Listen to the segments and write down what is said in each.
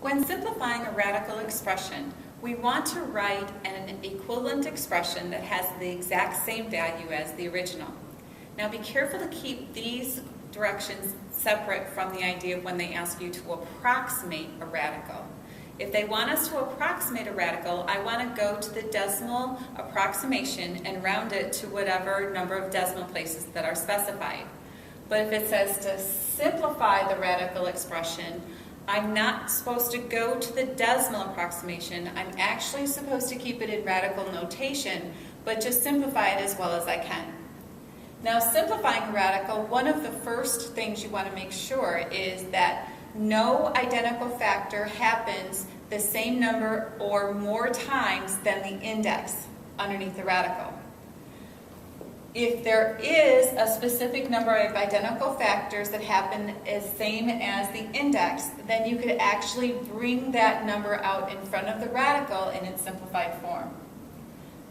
When simplifying a radical expression, we want to write an equivalent expression that has the exact same value as the original. Now be careful to keep these directions separate from the idea of when they ask you to approximate a radical. If they want us to approximate a radical, I want to go to the decimal approximation and round it to whatever number of decimal places that are specified. But if it says to simplify the radical expression, I'm not supposed to go to the decimal approximation. I'm actually supposed to keep it in radical notation, but just simplify it as well as I can. Now, simplifying a radical, one of the first things you want to make sure is that no identical factor happens the same number or more times than the index underneath the radical. If there is a specific number of identical factors that happen as same as the index, then you could actually bring that number out in front of the radical in its simplified form.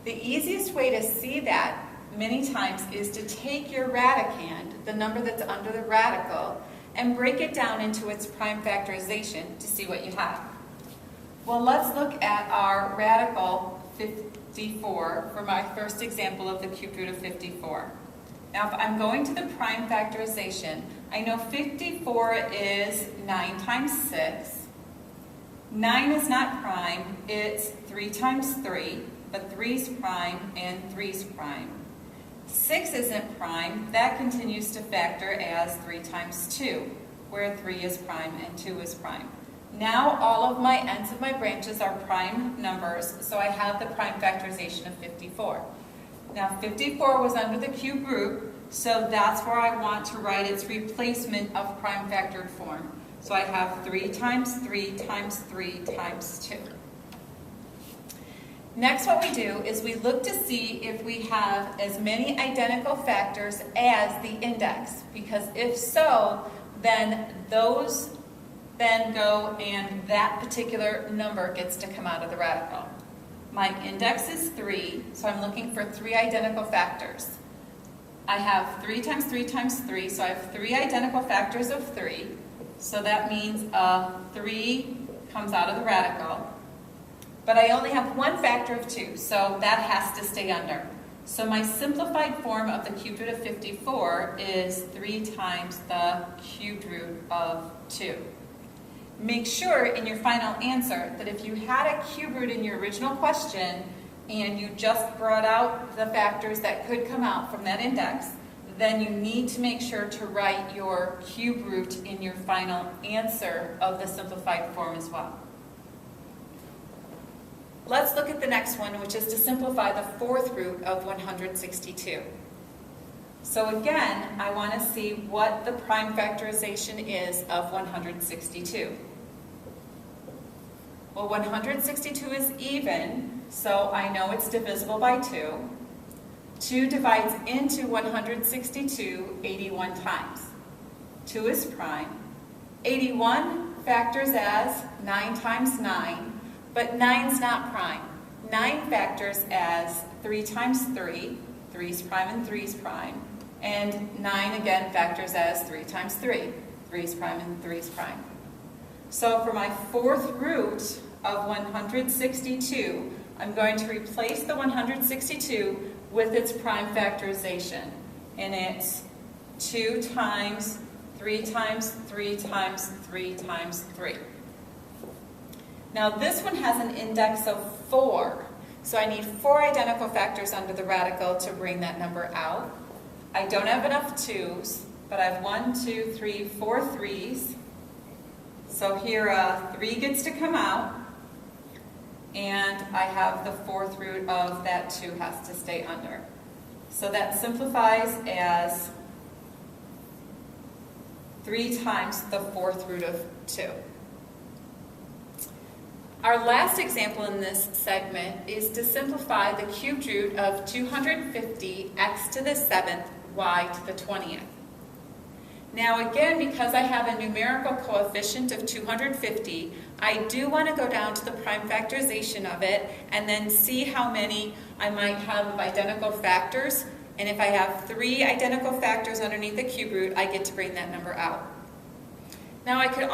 The easiest way to see that many times is to take your radicand, the number that's under the radical, and break it down into its prime factorization to see what you have. Well, let's look at our radical 54 for my first example of the cubed root of 54. Now, if I'm going to the prime factorization, I know 54 is 9 times 6. 9 is not prime, it's 3 times 3, but 3 is prime and 3 is prime. 6 isn't prime, that continues to factor as 3 times 2, where 3 is prime and 2 is prime. Now all of my ends of my branches are prime numbers, so I have the prime factorization of 54. Now 54 was under the cube root, so that's where I want to write its replacement of prime factored form. So I have 3 times 3 times 3 times 2. Next, what we do is we look to see if we have as many identical factors as the index, because if so, then those then go and that particular number gets to come out of the radical. My index is 3, so I'm looking for 3 identical factors. I have 3 times 3 times 3, so I have 3 identical factors of 3, so that means 3 comes out of the radical. But I only have one factor of 2, so that has to stay under. So my simplified form of the cubed root of 54 is 3 times the cubed root of 2. Make sure in your final answer that if you had a cube root in your original question and you just brought out the factors that could come out from that index, then you need to make sure to write your cube root in your final answer of the simplified form as well. Let's look at the next one, which is to simplify the fourth root of 162. So again, I want to see what the prime factorization is of 162. Well, 162 is even, so I know it's divisible by 2. 2 divides into 162 81 times. 2 is prime. 81 factors as 9 times 9. But 9's not prime. 9 factors as 3 times 3, 3's prime and 3's prime. And 9 again factors as 3 times 3, 3's prime and 3's prime. So for my fourth root of 162, I'm going to replace the 162 with its prime factorization. And it's 2 times 3 times 3 times 3 times 3. Now this one has an index of 4, so I need 4 identical factors under the radical to bring that number out. I don't have enough 2's, but I have 1, 2, 3, 4 3's. So here 3 gets to come out, and I have the fourth root of that 2 has to stay under. So that simplifies as 3 times the fourth root of 2. Our last example in this segment is to simplify the cubed root of 250 x to the 7th y to the 20th. Now again, because I have a numerical coefficient of 250, I do want to go down to the prime factorization of it and then see how many I might have of identical factors. And if I have 3 identical factors underneath the cube root, I get to bring that number out. Now I could